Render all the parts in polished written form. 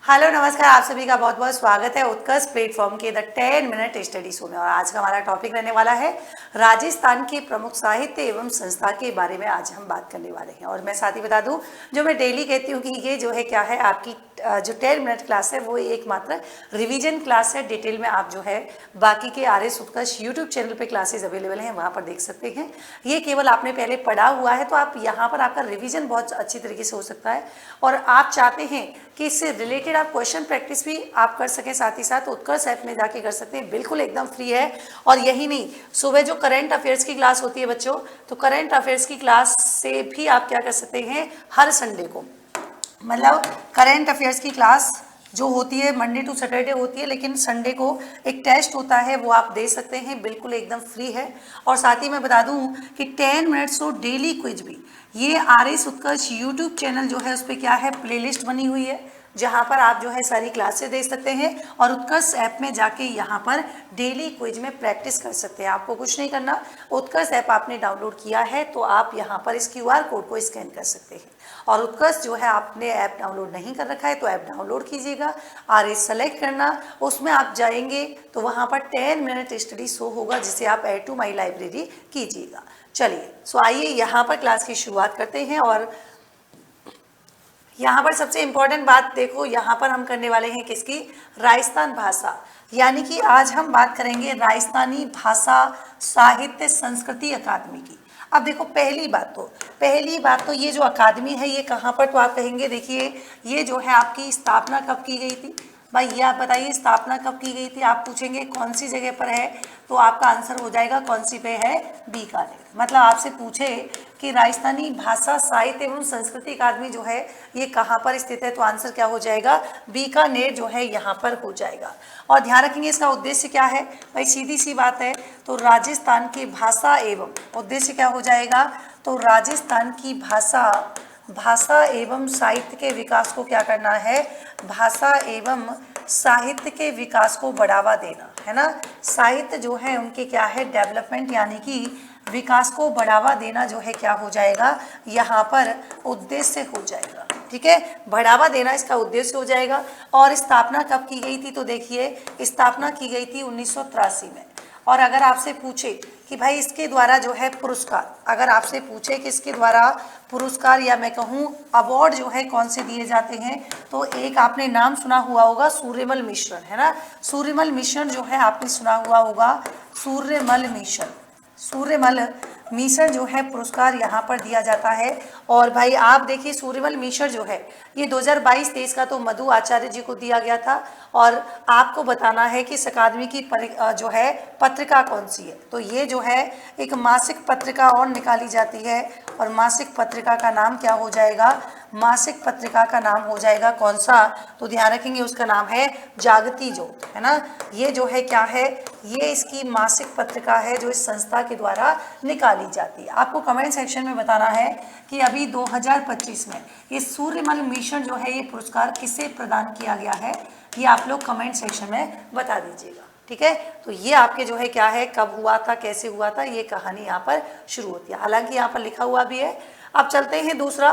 Hello नमस्कार, आप सभी का बहुत बहुत स्वागत है उत्कर्ष प्लेटफॉर्म के द 10 मिनट स्टडी शो में। और आज का हमारा टॉपिक रहने वाला है राजस्थान के प्रमुख साहित्य एवं संस्था के बारे में आज हम बात करने वाले हैं। और मैं साथ ही बता दूं, जो मैं डेली कहती हूँ कि ये जो है क्या है, आपकी जो 10 मिनट क्लास है वो एकमात्र रिवीजन क्लास है। डिटेल में आप जो है बाकी के RS उत्कर्ष यूट्यूब चैनल पे क्लासेस अवेलेबल हैं, वहाँ पर देख सकते हैं। ये केवल आपने पहले पढ़ा हुआ है, तो आप यहाँ पर आपका रिवीजन बहुत अच्छी तरीके से हो सकता है। और आप चाहते हैं कि इससे रिलेटेड आप क्वेश्चन प्रैक्टिस भी आप कर सकें, साथ ही साथ उत्कर्ष ऐप में जाके कर सकते हैं, बिल्कुल एकदम फ्री है। और यही नहीं, सुबह जो करंट अफेयर्स की क्लास होती है बच्चों, तो करंट अफेयर्स की क्लास से भी आप क्या कर सकते हैं, हर संडे को, मतलब करंट अफेयर्स की क्लास जो होती है मंडे टू सैटरडे होती है, लेकिन संडे को एक टेस्ट होता है, वो आप दे सकते हैं, बिल्कुल एकदम फ्री है। और साथ ही मैं बता दूं कि 10 मिनट्स तो डेली क्विज भी, ये RS उत्कर्ष यूट्यूब चैनल जो है उस पर क्या है, प्लेलिस्ट बनी हुई है, जहाँ पर आप जो है सारी क्लासेस देख सकते हैं। और उत्कर्ष ऐप में जाके यहाँ पर डेली क्विज में प्रैक्टिस कर सकते हैं। आपको कुछ नहीं करना, उत्कर्ष ऐप आपने डाउनलोड किया है तो आप यहाँ पर इस QR कोड को स्कैन कर सकते हैं। और उत्कर्ष जो है आपने ऐप डाउनलोड नहीं कर रखा है तो ऐप डाउनलोड कीजिएगा, RS सेलेक्ट करना, उसमें आप जाएंगे तो वहाँ पर 10 मिनट स्टडी शो होगा, जिसे आप ऐड टू माई लाइब्रेरी कीजिएगा। चलिए, आइए यहाँ पर क्लास की शुरुआत करते हैं। और यहाँ पर सबसे इम्पोर्टेंट बात देखो, यहाँ पर हम करने वाले हैं किसकी, राजस्थान भाषा, यानी कि आज हम बात करेंगे राजस्थानी भाषा साहित्य संस्कृति अकादमी की। अब देखो, पहली बात तो ये जो अकादमी है ये कहाँ पर, तो आप कहेंगे देखिए ये जो है आपकी स्थापना कब की गई थी भाई, ये आप बताइए स्थापना कब की गई थी। आप पूछेंगे कौन सी जगह पर है, तो आपका आंसर हो जाएगा कौन सी पे है, बीकानेर। मतलब आपसे पूछे कि राजस्थानी भाषा साहित्य एवं संस्कृति अकादमी जो है ये कहाँ पर स्थित है, तो आंसर क्या हो जाएगा, बीकानेर जो है यहाँ पर हो जाएगा। और ध्यान रखेंगे इसका उद्देश्य क्या है भाई, सीधी सी बात है, तो राजस्थान की भाषा एवं, उद्देश्य क्या हो जाएगा, तो राजस्थान की भाषा एवं साहित्य के विकास को क्या करना है, भाषा एवं साहित्य के विकास को बढ़ावा देना है ना। साहित्य जो है उनके क्या है, डेवलपमेंट, यानी कि विकास को बढ़ावा देना जो है क्या हो जाएगा, यहाँ पर उद्देश्य हो जाएगा। ठीक है, बढ़ावा देना इसका उद्देश्य हो जाएगा। और स्थापना कब की गई थी, तो देखिए स्थापना की गई थी 1983 में। और अगर आपसे पूछे कि भाई इसके द्वारा जो है पुरस्कार, अगर आपसे पूछे कि इसके द्वारा पुरस्कार या मैं कहूँ अवार्ड जो है कौन से दिए जाते हैं, तो एक आपने नाम सुना हुआ होगा, सूर्यमल मिश्रण, है ना। सूर्यमल मिश्रण जो है आपने सुना हुआ होगा, सूर्यमल मिश्रण जो है पुरस्कार यहाँ पर दिया जाता है। और भाई आप देखिए सूर्यमल मिश्रण जो है ये 2022-23 का तो मधु आचार्य जी को दिया गया था। और आपको बताना है कि इस अकादमी की जो है पत्रिका कौन सी है, तो ये जो है एक मासिक पत्रिका और निकाली जाती है। और मासिक पत्रिका का नाम क्या हो जाएगा, मासिक पत्रिका का नाम हो जाएगा कौन सा, तो ध्यान रखेंगे उसका नाम है जागती ज्योत, है ना। ये जो है क्या है, ये इसकी मासिक पत्रिका है जो इस संस्था के द्वारा निकाली जाती है। आपको कमेंट सेक्शन में बताना है कि अभी 2025 में ये सूर्यमल मिश्रण जो है ये पुरस्कार किसे प्रदान किया गया है, ये आप लोग कमेंट सेक्शन में बता दीजिएगा। ठीक है, तो ये आपके जो है क्या है, कब हुआ था, कैसे हुआ था, ये कहानी यहाँ पर शुरू होती है, हालांकि यहाँ पर लिखा हुआ भी है। अब चलते हैं दूसरा,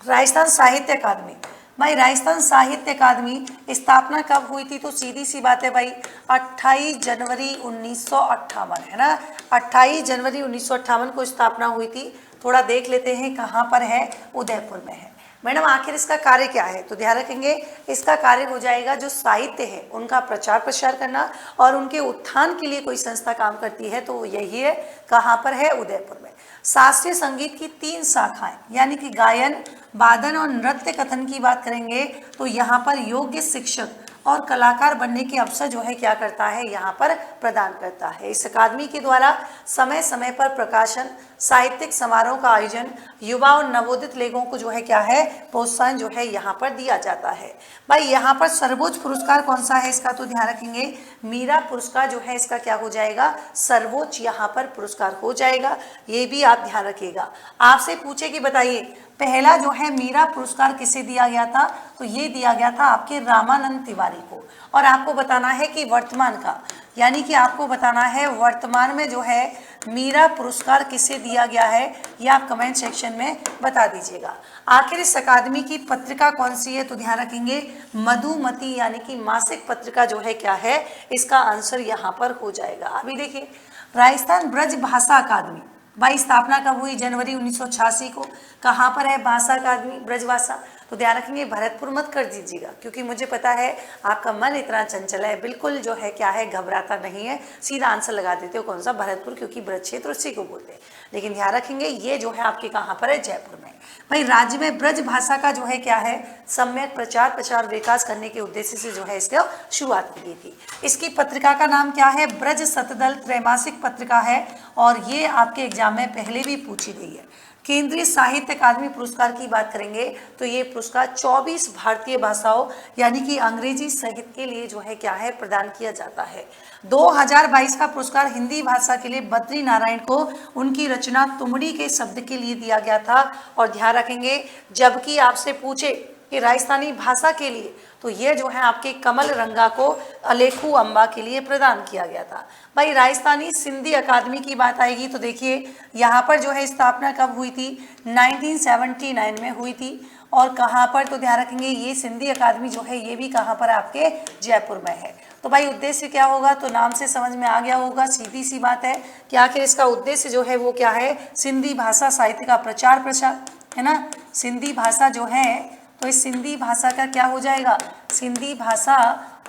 राजस्थान साहित्य अकादमी। भाई राजस्थान साहित्य अकादमी स्थापना कब हुई थी, तो सीधी सी बात है भाई 28 जनवरी 1958, है ना। 28 जनवरी 1958 को स्थापना हुई थी। थोड़ा देख लेते हैं कहाँ पर है, उदयपुर में है। मैडम आखिर इसका कार्य क्या है, तो ध्यान रखेंगे इसका कार्य हो जाएगा जो साहित्य है उनका प्रचार प्रसार करना और उनके उत्थान के लिए कोई संस्था काम करती है, तो वो यही है, कहाँ पर है, उदयपुर में। शास्त्रीय संगीत की 3 शाखाएं, यानी कि गायन, वादन और नृत्य कथन की बात करेंगे, तो यहाँ पर योग्य शिक्षक और कलाकार बनने के अवसर जो है क्या करता है, यहाँ पर प्रदान करता है। इस अकादमी के द्वारा समय समय पर प्रकाशन, साहित्यिक समारोह का आयोजन, युवा और नवोदित लेखकों को जो है क्या है, प्रोत्साहन जो है यहाँ पर दिया जाता है। भाई यहाँ पर सर्वोच्च पुरस्कार कौन सा है इसका, तो ध्यान रखेंगे मीरा पुरस्कार जो है इसका क्या हो जाएगा, सर्वोच्च यहाँ पर पुरस्कार हो जाएगा। ये भी आप ध्यान रखिएगा। आपसे पूछे कि बताइए पहला जो है मीरा पुरस्कार किसे दिया गया था, तो ये दिया गया था आपके रामानंद तिवारी को। और आपको बताना है कि वर्तमान का, यानी कि आपको बताना है वर्तमान में जो है मीरा पुरस्कार किसे दिया गया है, ये आप कमेंट सेक्शन में बता दीजिएगा। आखिर इस अकादमी की पत्रिका कौन सी है, तो ध्यान रखेंगे मधुमती यानी कि मासिक पत्रिका जो है क्या है, इसका आंसर यहाँ पर हो जाएगा। अभी देखिए राजस्थान ब्रज भाषा अकादमी भाई स्थापना कब हुई, जनवरी 1986 को। कहाँ पर है भाषा अकादमी ब्रज भाषा, तो ध्यान रखेंगे भरतपुर मत कर दीजिएगा, क्योंकि मुझे पता है आपका मन इतना चंचल है, बिल्कुल जो है क्या है घबराता नहीं है, सीधा आंसर लगा देते हो कौन सा, भरतपुर, क्योंकि ब्रज क्षेत्र उसी को बोलते हैं। लेकिन ध्यान रखेंगे ये जो है आपके कहाँ पर है, जयपुर में। भाई राज्य में ब्रज भाषा का जो है क्या है सम्यक प्रचार प्रसार विकास करने के उद्देश्य से जो है इसकी शुरुआत की गई थी। इसकी पत्रिका का नाम क्या है, ब्रज शतदल त्रैमासिक पत्रिका है, और ये आपके एग्जाम में पहले भी पूछी गई है। केंद्रीय साहित्य अकादमी पुरस्कार की बात करेंगे तो ये पुरस्कार 24 भारतीय भाषाओं यानी कि अंग्रेजी सहित के लिए जो है क्या है प्रदान किया जाता है। 2022 का पुरस्कार हिंदी भाषा के लिए बद्री नारायण को उनकी रचना तुमड़ी के शब्द के लिए दिया गया था। और ध्यान रखेंगे जबकि आपसे पूछे कि राजस्थानी भाषा के लिए, तो ये जो है आपके कमल रंगा को अलेखू अम्बा के लिए प्रदान किया गया था। भाई राजस्थानी सिंधी अकादमी की बात आएगी तो देखिए यहाँ पर जो है स्थापना कब हुई थी, 1979 में हुई थी। और कहाँ पर, तो ध्यान रखेंगे ये सिंधी अकादमी जो है ये भी कहाँ पर आपके जयपुर में है। तो भाई उद्देश्य क्या होगा, तो नाम से समझ में आ गया होगा, सीधी सी बात है कि आखिर इसका उद्देश्य जो है वो क्या है, सिंधी भाषा साहित्य का प्रचार प्रसार है ना। सिंधी भाषा जो है तो इस सिंधी भाषा का क्या हो जाएगा, सिंधी भाषा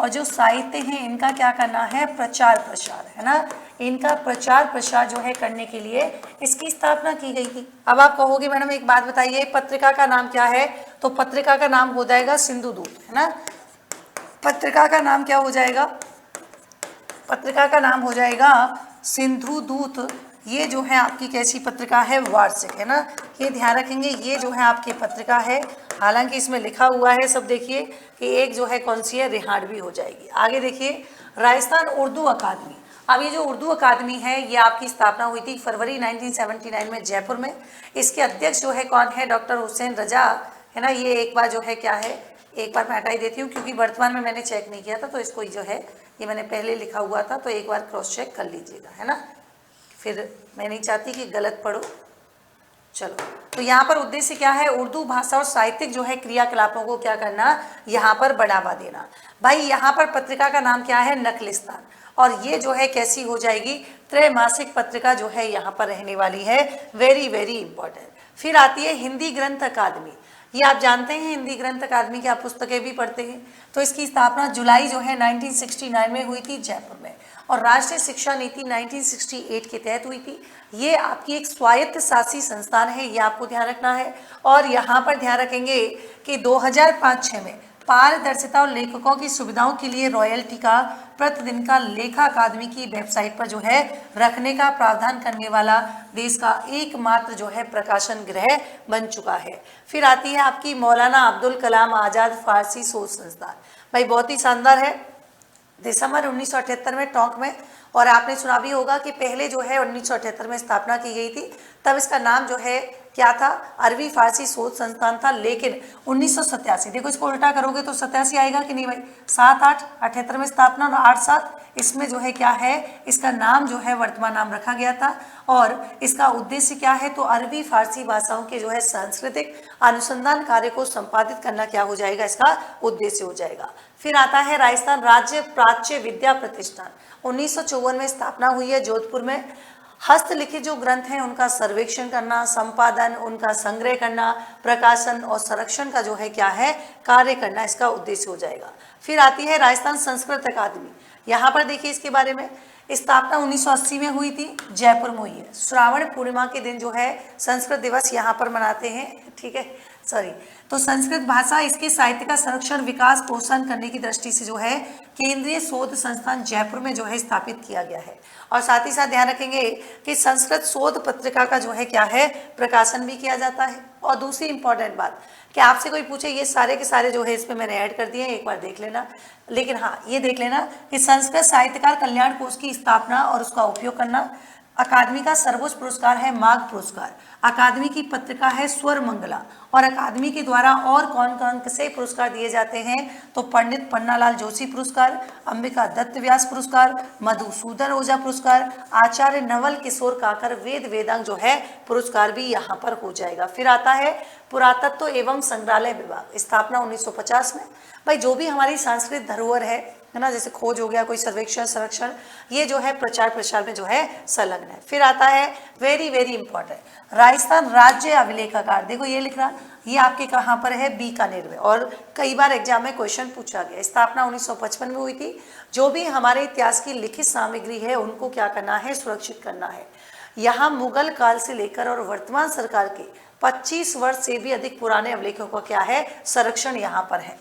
और जो साहित्य हैं इनका क्या करना है, प्रचार प्रसार है ना। इनका प्रचार प्रसार जो है करने के लिए इसकी स्थापना की गई थी। अब आप कहोगे मैडम एक बात बताइए पत्रिका का नाम क्या है, तो पत्रिका का नाम हो जाएगा सिंधु दूत है ना। पत्रिका का नाम क्या हो जाएगा, पत्रिका का नाम हो जाएगा सिंधु दूत। ये जो है आपकी कैसी पत्रिका है, वार्षिक है ना। ये ध्यान रखेंगे ये जो है आपकी पत्रिका है, हालांकि इसमें लिखा हुआ है सब देखिए कि एक जो है कौन सी है, रिहाड़ भी हो जाएगी। आगे देखिए राजस्थान उर्दू अकादमी। अब ये जो उर्दू अकादमी है ये आपकी स्थापना हुई थी फरवरी 1979 में जयपुर में। इसके अध्यक्ष जो है कौन है, डॉक्टर हुसैन रजा है ना। ये एक बार जो है क्या है, एक बार मैं हटा ही देती हूँ क्योंकि वर्तमान में मैंने चेक नहीं किया था, तो इसको जो है ये मैंने पहले लिखा हुआ था, तो एक बार क्रॉस चेक कर लीजिएगा है ना, फिर मैं नहीं चाहती कि गलत पढ़ो। चलो तो यहाँ पर उद्देश्य क्या है, उर्दू भाषा और साहित्यिक जो है क्रियाकलापों को क्या करना, यहाँ पर बढ़ावा देना। भाई यहाँ पर पत्रिका का नाम क्या है, नखलिस्तान, और ये जो है कैसी हो जाएगी, त्रैमासिक पत्रिका जो है यहाँ पर रहने वाली है, वेरी वेरी इंपॉर्टेंट। फिर आती है हिंदी ग्रंथ अकादमी। ये आप जानते हैं हिंदी ग्रंथ अकादमी की आप पुस्तकें भी पढ़ते हैं, तो इसकी स्थापना जुलाई जो है 1969 में हुई थी जयपुर में, और राष्ट्रीय शिक्षा नीति 1968 के तहत हुई थी। ये आपकी एक स्वायत्त शासी संस्थान है, ये आपको ध्यान रखना है। और यहाँ पर ध्यान रखेंगे कि 2005-06 में पारदर्शिता और लेखकों की सुविधाओं के लिए रॉयल्टी का प्रतिदिन का लेखा अकादमी की वेबसाइट पर जो है रखने का प्रावधान करने वाला देश का एकमात्र जो है प्रकाशन गृह बन चुका है। फिर आती है आपकी मौलाना अब्दुल कलाम आज़ाद फारसी शोध संस्थान। भाई बहुत ही शानदार है, दिसंबर 1978 में टोंक में, और आपने सुना भी होगा कि पहले जो है 1978 में स्थापना की गई थी, तब इसका नाम जो है क्या था, अरबी फारसी शोध संस्थान था। लेकिन 1987, देखो इसको उल्टा करोगे तो 87 आएगा कि नहीं भाई, 7-8 78 में स्थापना और 8-7 इसमें जो है क्या है, इसका नाम जो है वर्तमान नाम रखा गया था। और इसका उद्देश्य क्या है, तो अरबी फारसी भाषाओं के जो है सांस्कृतिक अनुसंधान कार्य को संपादित करना क्या हो जाएगा, इसका उद्देश्य हो जाएगा। फिर आता है राजस्थान राज्य प्राच्य विद्या प्रतिष्ठान। 1954 में स्थापना हुई है जोधपुर में। हस्तलिखित जो ग्रंथ हैं उनका सर्वेक्षण करना, संपादन, उनका संग्रह करना, प्रकाशन और संरक्षण का जो है क्या है कार्य करना, इसका उद्देश्य हो जाएगा। फिर आती है राजस्थान संस्कृत अकादमी। यहाँ पर देखिए इसके बारे में, स्थापना 1980 में हुई थी, जयपुर में हुई है। श्रावण पूर्णिमा के दिन जो है संस्कृत दिवस यहाँ पर मनाते हैं, ठीक है, सॉरी। तो संस्कृत भाषा इसके साहित्य का संरक्षण विकास प्रोत्साहन करने की दृष्टि से जो है केंद्रीय शोध संस्थान जयपुर में जो है स्थापित किया गया है। और साथ ही साथ ध्यान रखेंगे कि संस्कृत शोध पत्रिका का जो है क्या है प्रकाशन भी किया जाता है। और दूसरी इंपॉर्टेंट बात कि आपसे कोई पूछे, ये सारे के सारे जो है इसमें मैंने ऐड कर दिए हैं, एक बार देख लेना। लेकिन हाँ ये देख लेना कि संस्कृत साहित्यकार कल्याण कोष की स्थापना और उसका उपयोग करना, अकादमी का सर्वोच्च पुरस्कार है माघ पुरस्कार, अकादमी की पत्रिका है स्वर मंगला, और अकादमी के द्वारा और कौन कौन से पुरस्कार दिए जाते हैं तो पंडित पन्नालाल जोशी पुरस्कार, अंबिका दत्त व्यास पुरस्कार, मधुसूदन ओझा पुरस्कार, आचार्य नवल किशोर काकर वेद वेदांग जो है पुरस्कार भी यहाँ पर हो जाएगा। फिर आता है पुरातत्व एवं संग्रहालय विभाग, स्थापना 1950 में। भाई जो भी हमारी सांस्कृतिक धरोहर है ना, जैसे खोज हो गया, कोई सर्वेक्षण संरक्षण, ये जो है प्रचार प्रसार में जो है संलग्न है। फिर आता है वेरी वेरी इंपॉर्टेंट राजस्थान राज्य अभिलेखागार, देखो ये लिख रहा, ये आपके कहाँ पर है बीकानेर में, और कई बार एग्जाम में क्वेश्चन पूछा गया। स्थापना 1955 में हुई थी। जो भी हमारे इतिहास की लिखित सामग्री है उनको क्या करना है, सुरक्षित करना है। यहाँ मुगल काल से लेकर और वर्तमान सरकार के 25 वर्ष से भी अधिक पुराने अभिलेखों का क्या है, संरक्षण यहाँ पर है।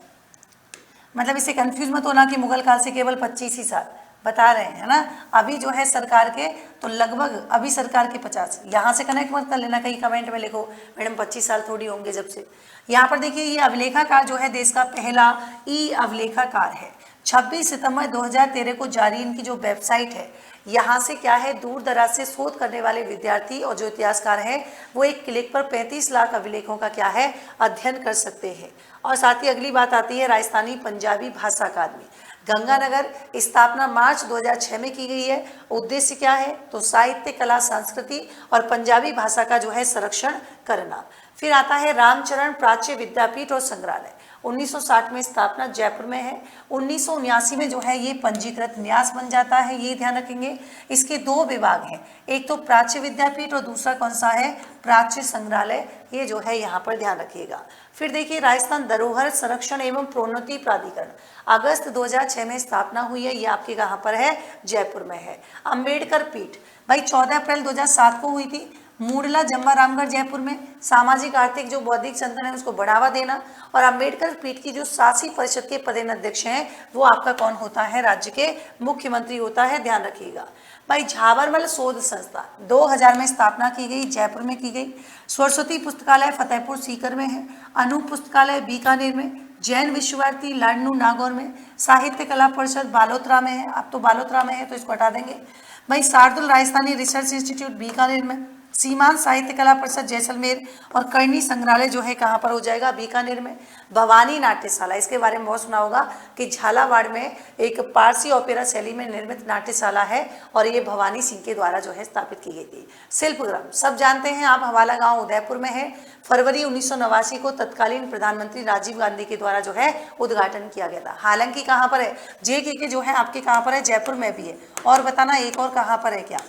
मतलब इसे कंफ्यूज मत होना कि मुगल काल से केवल 25 ही साल बता रहे हैं, है ना। अभी जो है सरकार के तो लगभग अभी सरकार के 50, यहाँ से कनेक्ट मत कर लेना, कहीं कमेंट में लिखो मैडम 25 साल थोड़ी होंगे जब से। यहाँ पर देखिए ये अभिलेखाकार जो है देश का पहला ई अभिलेखाकार है। 26 सितंबर 2013 को जारी इनकी जो वेबसाइट है, यहाँ से क्या है दूर दराज से शोध करने वाले विद्यार्थी और जो इतिहासकार हैं वो एक क्लिक पर 35 लाख अभिलेखों का क्या है अध्ययन कर सकते हैं। और साथ ही अगली बात आती है राजस्थानी पंजाबी भाषा अकादमी गंगानगर, स्थापना मार्च 2006 में की गई है। उद्देश्य क्या है तो साहित्य, कला, संस्कृति और पंजाबी भाषा का जो है संरक्षण करना। फिर आता है रामचरण प्राच्य विद्यापीठ और संग्रहालय, 1960 में स्थापना जयपुर में है। 1979 में जो है ये पंजीकृत न्यास बन जाता है, ये ध्यान रखेंगे। इसके 2 विभाग हैं, एक तो प्राच्य विद्यापीठ और दूसरा कौन सा है प्राच्य संग्रहालय, ये जो है यहाँ पर ध्यान रखिएगा। फिर देखिए राजस्थान धरोहर संरक्षण एवं प्रोन्नति प्राधिकरण, अगस्त 2006 में स्थापना हुई है, ये आपके कहाँ पर है जयपुर में है। अंबेडकर पीठ भाई 14 अप्रैल 2007 को हुई थी, मूडला जम्मा रामगढ़ जयपुर में। सामाजिक आर्थिक जो बौद्धिक चिंतन है उसको बढ़ावा देना। और अंबेडकर पीठ की जो शासी परिषद के पदेन अध्यक्ष हैं वो आपका कौन होता है, राज्य के मुख्यमंत्री होता है, ध्यान रखिएगा। भाई झाबरमल शोध संस्था 2000 में स्थापना की गई, जयपुर में की गई। सरस्वती पुस्तकालय फतेहपुर सीकर में है। अनु पुस्तकालय बीकानेर में। जैन विश्वभारती लाडनू नागौर में। साहित्य कला परिषद बालोतरा में है, अब तो बालोतरा में है तो इसको हटा देंगे। भाई शार्दुल राजस्थानी रिसर्च इंस्टीट्यूट बीकानेर में। सीमांत साहित्य कला परिषद जैसलमेर। और करनी संग्रहालय जो है कहाँ पर हो जाएगा बीकानेर में। भवानी नाट्यशाला, इसके बारे में बहुत सुना होगा कि झालावाड़ में एक पारसी ओपेरा शैली में निर्मित नाट्यशाला है और ये भवानी सिंह के द्वारा जो है स्थापित की गई थी। शिल्पग्राम सब जानते हैं आप, हवाला गांव उदयपुर में है। फरवरी 1989 को तत्कालीन प्रधानमंत्री राजीव गांधी के द्वारा जो है उद्घाटन किया गया था। हालांकि कहाँ पर है जेके के जो है आपके कहाँ पर है जयपुर में भी है। और बताना एक और कहाँ पर है क्या,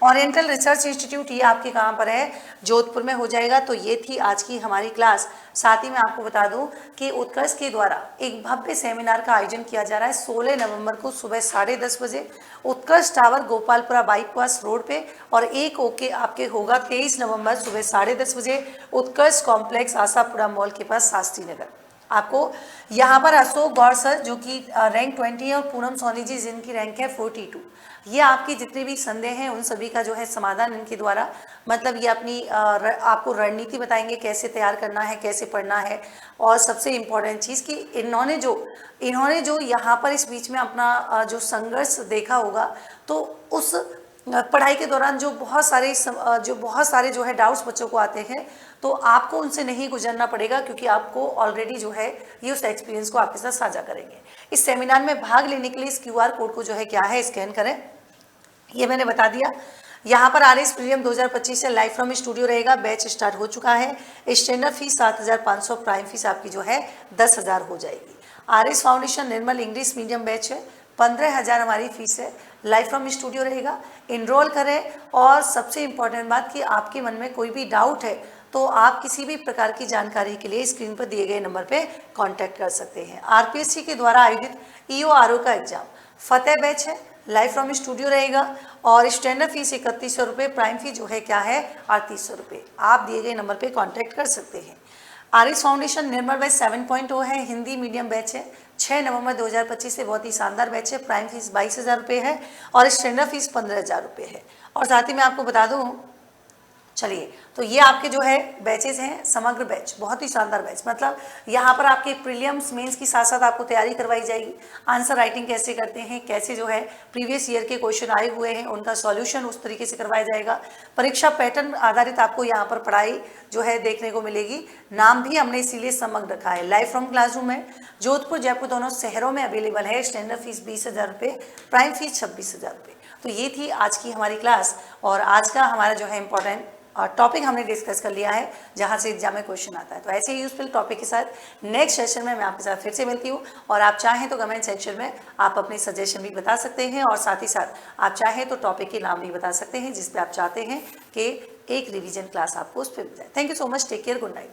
ओरिएंटल रिसर्च इंस्टीट्यूट, ये आपके कहाँ पर है जोधपुर में हो जाएगा। तो ये थी आज की हमारी क्लास। साथ ही मैं आपको बता दूं कि उत्कर्ष के द्वारा एक भव्य सेमिनार का आयोजन किया जा रहा है 16 नवंबर को सुबह 10:30 बजे उत्कर्ष टावर गोपालपुरा बाईपास रोड पे। और एक ओके आपके होगा 23 नवंबर सुबह 10:30 बजे उत्कर्ष कॉम्प्लेक्स आशापुरा मॉल के पास शास्त्री नगर। आपको यहाँ पर अशोक गौर सर जो कि रैंक 20 है और पूनम सोनी जी जिनकी रैंक है 42, ये आपकी जितने भी संदेह हैं उन सभी का जो है समाधान इनके द्वारा, मतलब ये अपनी आपको रणनीति बताएंगे कैसे तैयार करना है, कैसे पढ़ना है। और सबसे इम्पोर्टेंट चीज़ कि इन्होंने जो यहाँ पर इस बीच में अपना जो संघर्ष देखा होगा, तो उस पढ़ाई के दौरान जो बहुत सारे जो है डाउट्स बच्चों को आते हैं, तो आपको उनसे नहीं गुजरना पड़ेगा क्योंकि आपको ऑलरेडी जो है ये उस एक्सपीरियंस को आपके साथ साझा करेंगे। इस सेमिनार में भाग लेने के लिए इस QR कोड को जो है क्या है स्कैन करें, ये मैंने बता दिया। यहाँ पर RS प्रीमियम 2025 से लाइव फ्रॉम स्टूडियो रहेगा, बैच स्टार्ट हो चुका है। स्टैंडर्ड फीस 7,500, प्राइम फीस आपकी जो है 10,000 हो जाएगी। RS फाउंडेशन निर्मल इंग्लिश मीडियम बैच है, 15,000 हमारी फीस है। लाइव फ्रॉम स्टूडियो रहेगा, इनरोल करें। और सबसे इम्पॉर्टेंट बात कि आपके मन में कोई भी डाउट है तो आप किसी भी प्रकार की जानकारी के लिए स्क्रीन पर दिए गए नंबर पे कांटेक्ट कर सकते हैं। RPSC के द्वारा आयोजित EORO का एग्जाम फतेह बैच है, लाइव फ्रॉम स्टूडियो रहेगा। और स्टैंडर्ड फीस 3100 रुपये, प्राइम फीस जो है क्या है 3800 रुपये। आप दिए गए नंबर पे कांटेक्ट कर सकते हैं। RS फाउंडेशन निर्मल बैच 7.0 है, हिंदी मीडियम बैच है, 6 नवंबर 2025 से बहुत ही शानदार बैच है। प्राइम फीस 22,000 रुपये है और स्टैंडर्ड फीस 15,000 रुपये है। और साथ ही मैं आपको बता दूं चलिए, तो ये आपके जो है बैचेज हैं, समग्र बैच, बहुत ही शानदार बैच। मतलब यहाँ पर आपके प्रीलिम्स मेंस की साथ साथ आपको तैयारी करवाई जाएगी। आंसर राइटिंग कैसे करते हैं, कैसे जो है प्रीवियस ईयर के क्वेश्चन आए हुए हैं उनका सॉल्यूशन उस तरीके से करवाया जाएगा। परीक्षा पैटर्न आधारित आपको यहाँ पर पढ़ाई जो है देखने को मिलेगी। नाम भी हमने इसीलिए समग्र रखा है। लाइव फ्रॉम क्लासरूम है, जोधपुर जयपुर दोनों शहरों में अवेलेबल है। स्टैंडर्ड फीस 20,000 रुपये, प्राइम फीस 26,000 रुपये। तो ये थी आज की हमारी क्लास, और आज का हमारा जो है इंपॉर्टेंट टॉपिक हमने डिस्कस कर लिया है जहाँ से एग्जाम में क्वेश्चन आता है। तो ऐसे ही यूजफुल टॉपिक के साथ नेक्स्ट सेशन में मैं आपके साथ फिर से मिलती हूँ। और आप चाहें तो कमेंट सेक्शन में आप अपने सजेशन भी बता सकते हैं, और साथ ही साथ आप चाहें तो टॉपिक के नाम भी बता सकते हैं जिस पे आप चाहते हैं कि एक रिवीजन क्लास आपको उस पर मिल जाए। Thank you so much, take care, good night.